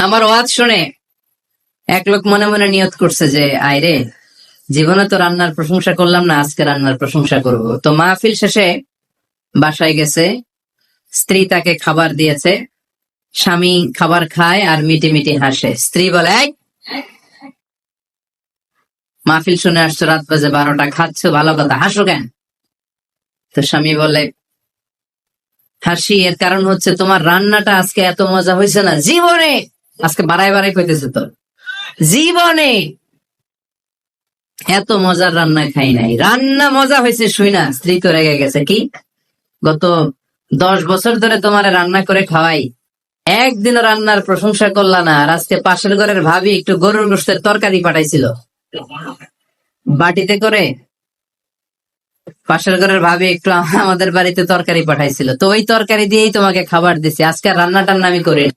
আমার ওয়াজ শুনে এক লোক মনে মনে নিয়ত করছে যে আইরে, জীবনে তো রান্নার প্রশংসা করলাম না, আজকে রান্নার প্রশংসা করব। তো মাহফিল শেষে বাসায় গেছে, স্ত্রী তাকে খাবার দিয়েছে, স্বামী খাবার খায় আর মিটি মিটি হাসে। স্ত্রী বলে, এই, মাহফিল শুনে আসছো, রাত বাজে 12টা, খাচ্ছ ভালো কথা, হাসো কেন? তো স্বামী বলে, হাসি এর কারণ হচ্ছে তোমার রান্নাটা আজকে এত মজা হয়েছে না জীবনে, আজকে বাড়াই বাড়াই কইতেছে, তো জীবনে এত মজার রান্না খাই নাই। রান্না মজা হয়েছে শুই না স্ত্রী তো রেগে গেছে, কি গত 10 বছর ধরে তোমার রান্না করে খাওয়াই, একদিনও রান্নার প্রশংসা করলা না, আর আজকে পাশের ঘরের ভাবি একটু গরুর গোশতের তরকারি পাঠাইছিল বাটিতে করে, পাশের ঘরের ভাবি একটু আমাদের বাড়িতে তরকারি পাঠাইছিল, তো ওই তরকারি দিয়েই তোমাকে খাবার দিছি, আজকে আর রান্না টান্না আমি করি না।